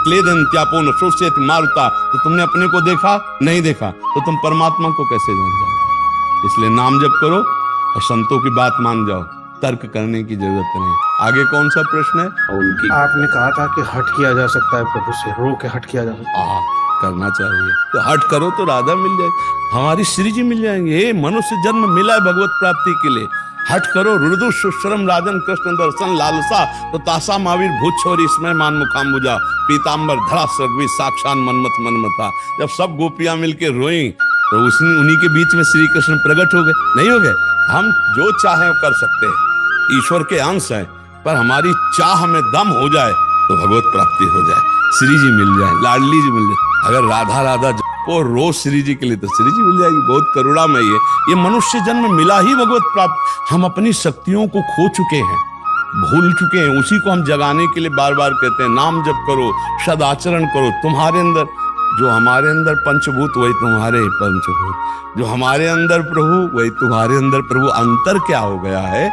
क्लेदन त्यापो न शोषेत मारुता। तो तुमने अपने को देखा नहीं देखा, तो तुम परमात्मा को कैसे जान जाओगे? इसलिए नाम जप करो और संतों की बात मान जाओ, तर्क करने की जरूरत नहीं। आगे कौन सा प्रश्न है? आपने कहा था कि हट किया जा सकता है प्रभु से, रो के हट किया जा सकता है। करना चाहिए। तो हट करो तो राधा मिल जाएगी, हमारी श्री जी मिल जाएंगे। ये मनुष्य जन्म मिला है भगवत प्राप्ति के लिए। हट करो, रुदु सुश्रम राजन कृष्ण दर्शन लालसा, तो तासा महावीर भूत छोरी इसमें मान मुखाम्बुजा, पीताम्बर धरा सर्वी साक्षात मनमत मनमता। जब सब गोपियां मिलके रोई तो उन्हीं के बीच में श्री कृष्ण प्रकट हो गए, नहीं हो गए? हम जो चाहे वो कर सकते हैं, ईश्वर के अंश हैं, पर हमारी चाह में दम हो जाए तो भगवत प्राप्ति हो जाए, श्री जी मिल जाए, लाडली जी मिल जाए। अगर राधा राधा जपो रोज श्री जी के लिए, तो श्री जी मिल जाएगी। बहुत करुणामयी है। ये मनुष्य जन्म मिला ही भगवत प्राप्त। हम अपनी शक्तियों को खो चुके हैं, भूल चुके हैं, उसी को हम जगाने के लिए बार बार कहते हैं नाम जप करो, सदाचरण करो। तुम्हारे अंदर जो हमारे अंदर पंचभूत वही तुम्हारे पंचभूत, जो हमारे अंदर प्रभु वही तुम्हारे अंदर प्रभु। अंतर क्या हो गया है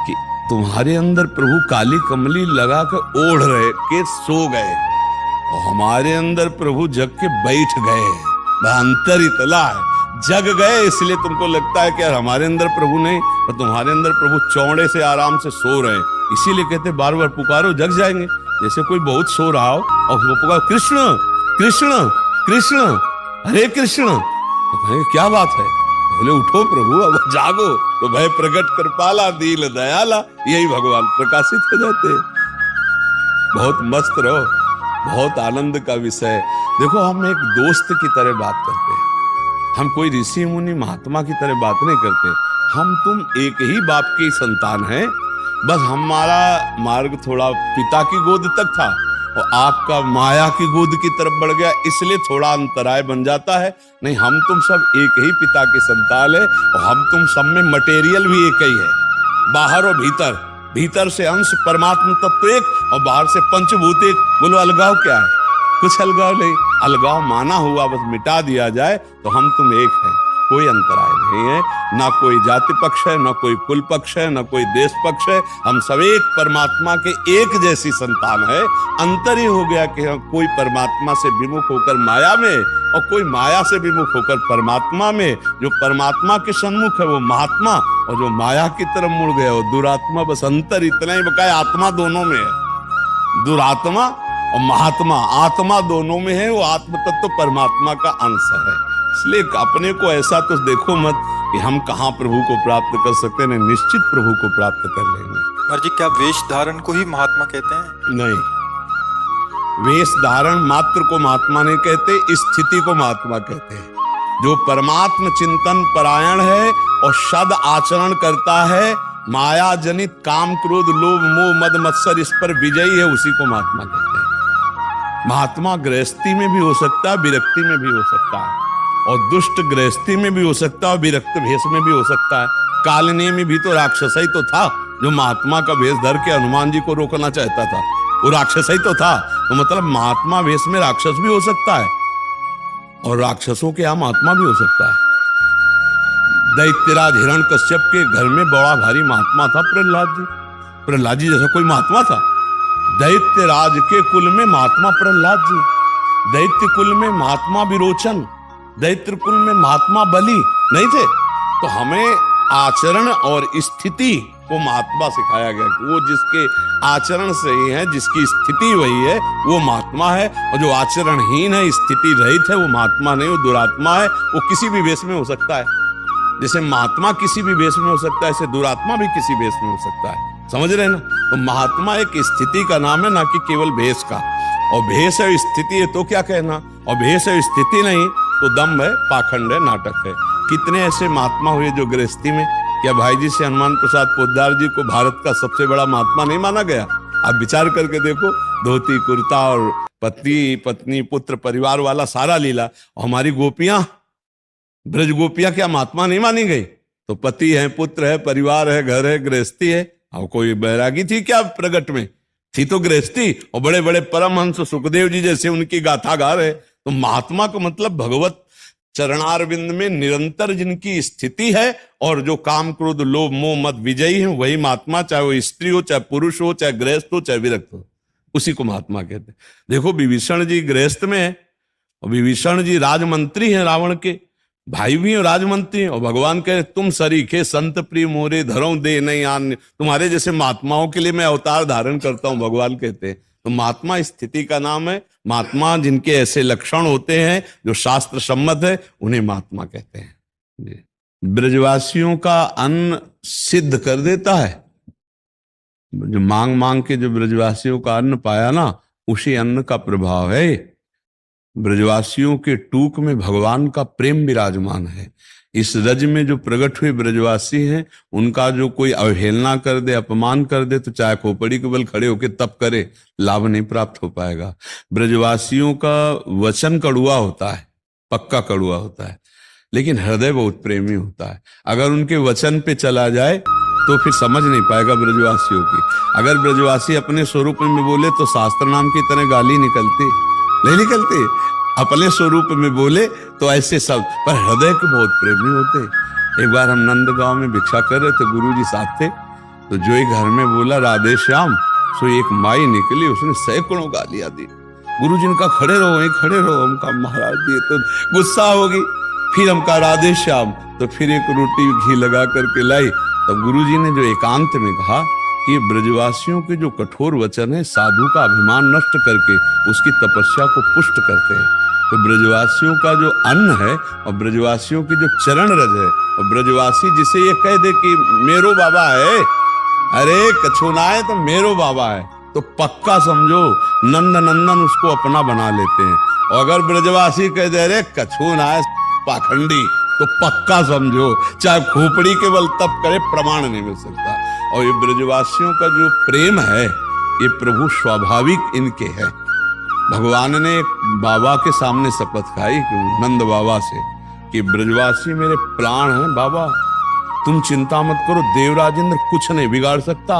कि तुम्हारे अंदर प्रभु काली कमली लगा कर ओढ़ रहे के सो गए, और हमारे अंदर प्रभु जग के बैठ गए। अंतर इतना है, जग गए इसलिए तुमको लगता है कि यार हमारे अंदर प्रभु नहीं, और तुम्हारे अंदर प्रभु चौड़े से आराम से सो रहे हैं। इसीलिए कहते बार बार पुकारो जग जाएंगे। जैसे कोई बहुत सो रहा हो और वो पुकारो कृष्ण कृष्ण कृष्ण हरे कृष्ण, तो कहेंगे क्या बात है? बोले उठो प्रभु अब जागो, तो भय प्रकट कर पाला दीन दयाला, यही भगवान प्रकाशित हो जाते हैं। बहुत मस्त रहो, बहुत आनंद का विषय। देखो हम एक दोस्त की तरह बात करते हैं, हम कोई ऋषि मुनि महात्मा की तरह बात नहीं करते। हम तुम एक ही बाप की संतान हैं, बस हमारा मार्ग थोड़ा पिता की गोद तक था और आपका माया की गोद की तरफ बढ़ गया, इसलिए थोड़ा अंतराय बन जाता है। नहीं, हम तुम सब एक ही पिता के संतान है, और हम तुम सब में मटेरियल भी एक ही है, बाहर और भीतर। भीतर से अंश परमात्मा तत्व एक, और बाहर से पंचभूत एक। बोलो अलगाव क्या है? कुछ अलगाव नहीं। अलगाव माना हुआ बस मिटा दिया जाए तो हम तुम एक हैं, कोई अंतराय नहीं है। ना कोई जाति पक्ष है, ना कोई कुल पक्ष है, ना कोई देश पक्ष है। हम सब एक परमात्मा के एक जैसी संतान है। अंतर ही हो गया कि कोई परमात्मा से विमुख होकर माया में, और कोई माया से विमुख होकर परमात्मा में। जो परमात्मा के सन्मुख है वो महात्मा, और जो माया की तरफ मुड़ गया वो दुरात्मा। बस अंतर इतना ही बकाया, आत्मा दोनों में है। दुरात्मा और महात्मा, आत्मा दोनों में है। वो आत्म तत्व परमात्मा का अंश है। इसलिए अपने को ऐसा तो देखो मत कि हम कहाँ प्रभु को प्राप्त कर सकते हैं। निश्चित प्रभु को प्राप्त कर लेंगे। पर जी क्या वेश धारण को ही महात्मा कहते हैं? नहीं, वेश धारण मात्र को महात्मा नहीं कहते, स्थिति को महात्मा कहते हैं। जो परमात्म चिंतन परायण है और सद आचरण करता है, माया जनित काम क्रोध लोभ मोह मद मत्सर इस पर विजयी है, उसी को महात्मा कहते हैं। महात्मा गृहस्थी में भी हो सकता है, विरक्ति में भी हो सकता है, और दुष्ट गृहस्थी में भी हो सकता है, और विरक्त भेष में भी हो सकता है। कालने में भी तो राक्षस ही तो था, जो महात्मा का भेष धर के हनुमान जी को रोकना चाहता था, वो राक्षस ही तो था। तो मतलब महात्मा भेष में राक्षस भी हो सकता है, और राक्षसों के यहाँ महात्मा भी हो सकता है। दैत्यराज हिरण्यकश्यप के घर में बड़ा भारी महात्मा था प्रहलाद जी। प्रहलाद जी जैसा कोई महात्मा था? दैत्यराज के कुल में महात्मा प्रहलाद जी, दैत्य कुल में महात्मा विरोचन, दैत्य कुल में महात्मा बलि नहीं थे। तो हमें आचरण और स्थिति को महात्मा सिखाया गया कि वो जिसके आचरण सही है, जिसकी स्थिति वही है, वो महात्मा है। और जो आचरणहीन है, स्थिति रहित है, वो महात्मा नहीं, वो दुरात्मा है। वो किसी भी वेश में हो सकता है। जैसे महात्मा किसी भी वेश में हो सकता है, ऐसे दुरात्मा भी किसी वेश में हो सकता है। समझ रहे हैं ना? तो महात्मा एक स्थिति का नाम है, ना कि केवल भेष का। और भेष है स्थिति है तो क्या कहना, और भेष है स्थिति नहीं तो दम्भ है, पाखंड है, नाटक है। कितने ऐसे महात्मा हुए जो गृहस्थी में, क्या भाई जी से हनुमान प्रसाद पोद्दार जी को भारत का सबसे बड़ा महात्मा नहीं माना गया? आप विचार करके देखो, धोती कुर्ता और पत्नी पत्नी पुत्र परिवार वाला सारा लीला। और हमारी गोपियां, ब्रज गोपियां क्या महात्मा नहीं मानी गई? तो पति है, पुत्र है, परिवार है, घर है, गृहस्थी है। और कोई बैरागी थी क्या प्रगट में? थी तो गृहस्थी। और बड़े बड़े परमहंस सुखदेव जी जैसे उनकी गाथा गा रहे। तो महात्मा का मतलब भगवत चरणारविंद में निरंतर जिनकी स्थिति है, और जो काम क्रोध लोभ मोह मद विजयी है, वही महात्मा। चाहे वो स्त्री हो, चाहे पुरुष हो, चाहे गृहस्थ हो, चाहे विरक्त हो, उसी को महात्मा कहते हैं। देखो विभीषण जी गृहस्थ में है और विभीषण जी राजमंत्री हैं, रावण के भाई भी हैं, राजमंत्री हैं, और भगवान कहे तुम सरीखे संत प्रिय मोरे धरो दे नहीं आन, तुम्हारे जैसे महात्माओं के लिए मैं अवतार धारण करता हूं, भगवान कहते हैं। तो महात्मा स्थिति का नाम है। महात्मा जिनके ऐसे लक्षण होते हैं जो शास्त्र सम्मत है, उन्हें महात्मा कहते हैं। ब्रजवासियों का अन्न सिद्ध कर देता है। जो मांग मांग के जो ब्रजवासियों का अन्न पाया ना, उसी अन्न का प्रभाव है। ब्रजवासियों के टूक में भगवान का प्रेम विराजमान है। इस रज में जो प्रकट हुए ब्रजवासी हैं, उनका जो कोई अवहेलना कर दे, अपमान कर दे, तो चाहे खोपड़ी के बल खड़े होकर तप करे, लाभ नहीं प्राप्त हो पाएगा। ब्रजवासियों का वचन कड़ुआ होता है, पक्का कड़ुआ होता है, लेकिन हृदय बहुत प्रेमी होता है। अगर उनके वचन पे चला जाए तो फिर समझ नहीं पाएगा ब्रजवासियों की। अगर ब्रजवासी अपने स्वरूप में बोले तो शास्त्र नाम की तरह गाली निकलती नहीं निकलती, अपने स्वरूप में बोले तो ऐसे सब, पर हृदय के बहुत प्रेमी होते। एक बार हम नंदगांव में भिक्षा कर रहे थे, गुरुजी साथ थे, तो जो एक घर में बोला राधे श्याम, सो एक माई निकली, उसने सैकड़ों गालियां दी। गुरुजी ने कहा खड़े रहो, वहीं खड़े रहो। हम कहा महाराज ये तो गुस्सा होगी। फिर हम कहा राधे श्याम, तो फिर एक रोटी घी लगा करके लाई। तब गुरुजी ने जो एकांत में कहा कि ब्रजवासियों के जो कठोर वचन है, साधु का अभिमान नष्ट करके उसकी तपस्या को पुष्ट करते हैं। तो ब्रजवासियों का जो अन्न है और ब्रजवासियों की जो चरण रज है, और ब्रजवासी जिसे ये कह दे कि मेरो बाबा है, अरे कछुना है तो मेरो बाबा है, तो पक्का समझो नंद नंदन उसको अपना बना लेते हैं। और अगर ब्रजवासी कह दे अरे कछुना है पाखंडी, तो पक्का समझो चाहे खोपड़ी के बल तप करे, प्रमाण नहीं मिल सकता। और ये ब्रजवासियों का जो प्रेम है, ये प्रभु स्वाभाविक इनके है। भगवान ने बाबा के सामने शपथ खाई, नंद बाबा से, कि ब्रजवासी मेरे प्राण हैं बाबा, तुम चिंता मत करो, देवराज इंद्र कुछ नहीं बिगाड़ सकता।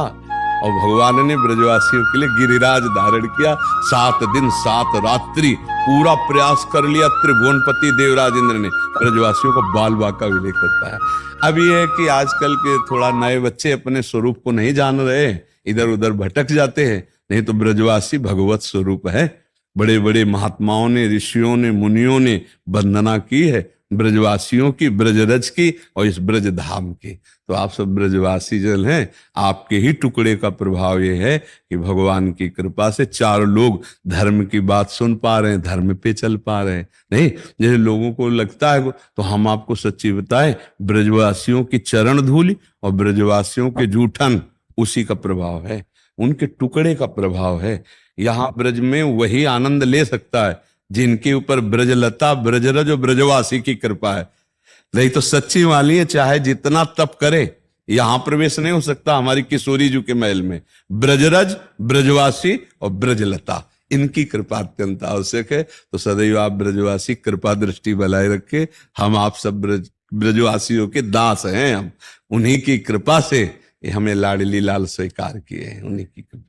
और भगवान ने ब्रजवासियों के लिए गिरिराज धारण किया। 7 दिन 7 रात्रि पूरा प्रयास कर लिया त्रिभुवनपति देवराज इंद्र ने, ब्रजवासियों को बाल बाका विलय करता है। अब ये है कि आजकल के थोड़ा नए बच्चे अपने स्वरूप को नहीं जान रहे, इधर उधर भटक जाते हैं, नहीं तो ब्रजवासी भगवत स्वरूप है। बड़े बड़े महात्माओं ने, ऋषियों ने, मुनियों ने वंदना की है ब्रजवासियों की, ब्रजरज की और इस ब्रज धाम की। तो आप सब ब्रजवासी जन हैं, आपके ही टुकड़े का प्रभाव ये है कि भगवान की कृपा से 4 लोग धर्म की बात सुन पा रहे हैं, धर्म पे चल पा रहे हैं। नहीं जैसे लोगों को लगता है, तो हम आपको सच्ची बताएं, ब्रजवासियों की चरण धूलि और ब्रजवासियों के जूठन, उसी का प्रभाव है, उनके टुकड़े का प्रभाव है। यहाँ ब्रज में वही आनंद ले सकता है जिनके ऊपर ब्रजलता, ब्रजरज और ब्रजवासी की कृपा है। नहीं तो सच्ची वाली है, चाहे जितना तप करे, यहां प्रवेश नहीं हो सकता हमारी किशोरी जी के महल में। ब्रजरज, ब्रजवासी और ब्रजलता, इनकी कृपा अत्यंत आवश्यक है। तो सदैव आप ब्रजवासी कृपा दृष्टि बनाए रखे। हम आप सब ब्रजवासियों के दास हैं, हम उन्हीं की कृपा से हमें लाडली लाल स्वीकार किए हैं, उन्हीं की कृपा।